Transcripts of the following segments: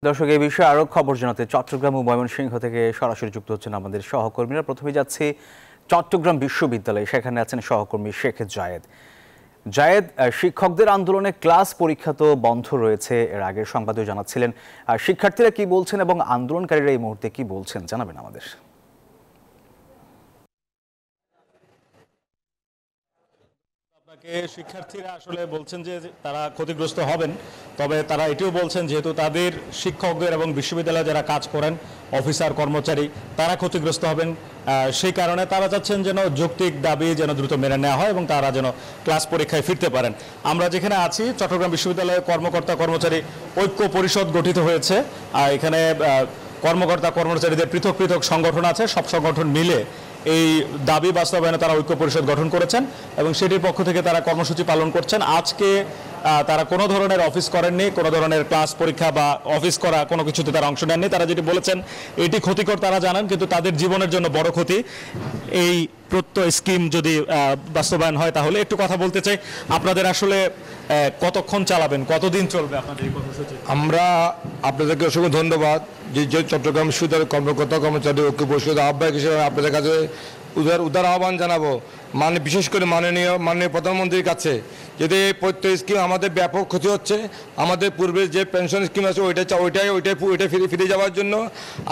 দর্শক, এই বিষয়ে আরো খবর জানাতে চট্টগ্রাম ও ময়মনসিংহ থেকে সরাসরি যুক্ত হচ্ছেন আমাদের সহকর্মীরা। প্রথমে যাচ্ছি চট্টগ্রাম বিশ্ববিদ্যালয়ে, সেখানে আছেন সহকর্মী শেখ জায়েদ। জায়েদ, শিক্ষকদের আন্দোলনে ক্লাস পরীক্ষা তো বন্ধ রয়েছে, এর আগের সংবাদেও জানাচ্ছিলেন। শিক্ষার্থীরা কি বলছেন এবং আন্দোলনকারীরা এই মুহূর্তে কি বলছেন জানাবেন আমাদের। শিক্ষার্থীরা আসলে বলছেন যে তারা ক্ষতিগ্রস্ত হবেন, তবে তারা এটিও বলছেন যেহেতু তাদের শিক্ষকদের এবং বিশ্ববিদ্যালয়ে যারা কাজ করেন অফিসার কর্মচারী তারা ক্ষতিগ্রস্ত হবেন, সেই কারণে তারা চাচ্ছেন যেন যৌক্তিক দাবি যেন দ্রুত মেনে নেওয়া হয় এবং তারা যেন ক্লাস পরীক্ষায় ফিরতে পারেন। আমরা যেখানে আছি চট্টগ্রাম বিশ্ববিদ্যালয়ে কর্মকর্তা কর্মচারী ঐক্য পরিষদ গঠিত হয়েছে। এখানে কর্মকর্তা কর্মচারীদের পৃথক পৃথক সংগঠন আছে, সব সংগঠন মিলে এই দাবি বাস্তবায়নে তারা ঐক্য পরিষদ গঠন করেছেন এবং সেটির পক্ষ থেকে তারা কর্মসূচি পালন করছেন। আজকে তারা কোনো ধরনের অফিস করেননি, কোনো ধরনের ক্লাস পরীক্ষা বা অফিস করা কোনো কিছুতে তারা অংশ নেননি। তারা যেটি বলেছেন এটি ক্ষতিকর তারা জানেন, কিন্তু তাদের জীবনের জন্য বড় ক্ষতি এই প্রত্যয় স্কিম যদি বাস্তবায়ন হয়। তাহলে একটু কথা বলতে চাই, আপনাদের আসলে কতক্ষণ চালাবেন, কতদিন চলবে আপনাদের এই কর্মসূচি? আমরা আপনাদেরকে অসংখ্য ধন্যবাদ যে চট্টগ্রাম বিশ্ববিদ্যালয়ের কর্মকর্তা কর্মচারী ঐক্য পরিষদের আহ্বায়ক হিসেবে আপনাদের কাছে উদার আহ্বান জানাবো, বিশেষ করে মাননীয় প্রধানমন্ত্রীর কাছে। যদি এই প্রত্যয় স্কিম আমাদের ব্যাপক ক্ষতি হচ্ছে, আমাদের পূর্বে যে পেনশন স্কিম আছে ওইটাই ফিরে যাওয়ার জন্য,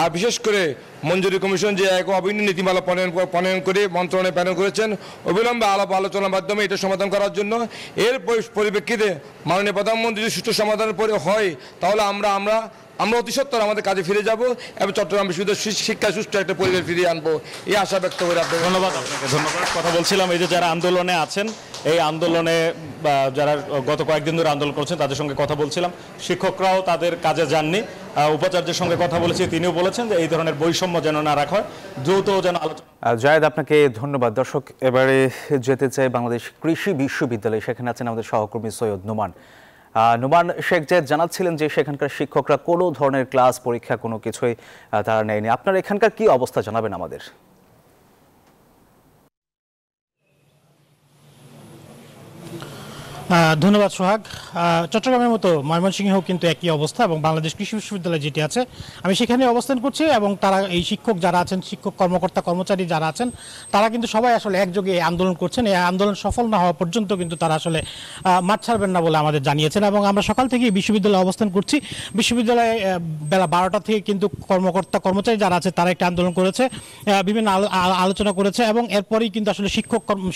আর বিশেষ করে মঞ্জুরি কমিশন যে এক অভিন্ন নীতিমালা প্রণয়ন করে মন্ত্রণালয়ে প্রেরণ করেছেন, অবিলম্বে আলোচনার মাধ্যমে এটা সমাধান করার জন্য। এর পরিপ্রেক্ষিতে মাননীয় প্রধানমন্ত্রী যদি সুষ্ঠু সমাধানের পরে হয়, তাহলে আমরা অতি সত্বর আমাদের কাজে ফিরে যাব এবং চট্টগ্রাম বিশ্ববিদ্যালয় শিক্ষায় সুষ্ঠু একটা পরিবেশ ফিরিয়ে আনবো, এই আশা ব্যক্ত করে আপনাকে ধন্যবাদ। আপনাকে ধন্যবাদ। কথা বলছিলাম এই যে যারা আন্দোলনে আছেন, এই আন্দোলনে যারা গত কয়েকদিন ধরে আন্দোলন করছেন তাদের সঙ্গে কথা বলছিলাম। শিক্ষকরাও তাদের কাজে যাননি। উপাচার্যের সঙ্গে কথা বলেছি, তিনিও বলেছেন যে এই ধরনের বৈষম্য যেন না রাখা হয়, দ্রুত যেন আলোচনা। জায়েদ, আপনাকে ধন্যবাদ। দর্শক, এবারে যেতে চাই বাংলাদেশ কৃষি বিশ্ববিদ্যালয়ে, সেখানে আছেন আমাদের সহকর্মী সৈয়দ নোমান। নোমান, শেখ জায়েদ জানাচ্ছিলেন যে সেখানকার শিক্ষকরা কোনো ধরনের ক্লাস পরীক্ষা কোনো কিছুই তারা নেয়নি। আপনার এখানকার কি অবস্থা জানাবেন আমাদের। ধন্যবাদ সোহাগ। চট্টগ্রামের মতো ময়মনসিংহেও কিন্তু একই অবস্থা এবং বাংলাদেশ কৃষি বিশ্ববিদ্যালয় যেটি আছে আমি সেখানে অবস্থান করছি এবং তারা এই শিক্ষক যারা আছেন, শিক্ষক কর্মকর্তা কর্মচারী যারা আছেন, তারা কিন্তু সবাই আসলে একযোগে আন্দোলন করছেন। এই আন্দোলন সফল না হওয়া পর্যন্ত কিন্তু তারা আসলে মাঠ ছাড়বেন না বলে আমাদের জানিয়েছেন। এবং আমরা সকাল থেকে বিশ্ববিদ্যালয়ে অবস্থান করছি। বিশ্ববিদ্যালয়ে বেলা 12টা থেকে কিন্তু কর্মকর্তা কর্মচারী যারা আছে তারা একটা আন্দোলন করেছে, বিভিন্ন আলোচনা করেছে এবং এরপরেই কিন্তু আসলে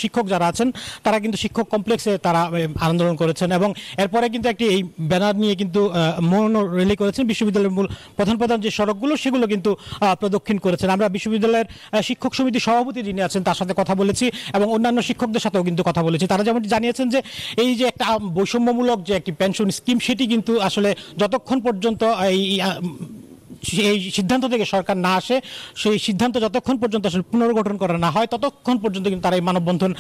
শিক্ষক যারা আছেন তারা কিন্তু শিক্ষক কমপ্লেক্সে তারা আন্দোলন করেছেন এবং এরপরে কিন্তু একটি এই ব্যানার নিয়ে কিন্তু মৌন র্যালি করেছেন। বিশ্ববিদ্যালয়ের মূল প্রধান যে সড়কগুলো সেগুলো কিন্তু প্রদক্ষিণ করেছেন। আমরা বিশ্ববিদ্যালয়ের শিক্ষক সমিতির সভাপতি যিনি আছেন তার সাথে কথা বলেছি এবং অন্যান্য শিক্ষকদের সাথেও কিন্তু কথা বলেছি। তারা যেমন জানিয়েছেন যে এই যে একটা বৈষম্যমূলক যে একটি পেনশন স্কিম সেটি কিন্তু আসলে যতক্ষণ পর্যন্ত এই সিদ্ধান্ত থেকে সরকার না আসে, সেই সিদ্ধান্ত যতক্ষণ পর্যন্ত আসলে পুনর্গঠন করা না হয় ততক্ষণ পর্যন্ত কিন্তু তারা এই মানববন্ধন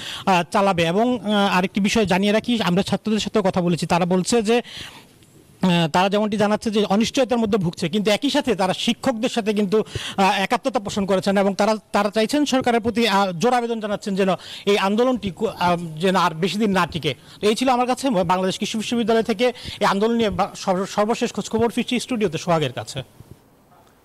চালাবে। এবং আরেকটি বিষয় জানিয়ে রাখি, আমরা ছাত্রদের সাথেও কথা বলেছি, তারা বলছে যে তারা যেমনটি জানাচ্ছে যে অনিশ্চয়তার মধ্যে ভুগছে, কিন্তু একই সাথে তারা শিক্ষকদের সাথে কিন্তু একাত্মতা পোষণ করেছেন এবং তারা চাইছেন সরকারের প্রতি জোর আবেদন জানাচ্ছেন যেন এই আন্দোলনটি যেন আর বেশি দিন না টিকে। তো এই ছিল আমার কাছে বাংলাদেশ কৃষি বিশ্ববিদ্যালয় থেকে এই আন্দোলন নিয়ে সর্বশেষ খোঁজখবর। ফিরছি স্টুডিওতে সোহাগের কাছে।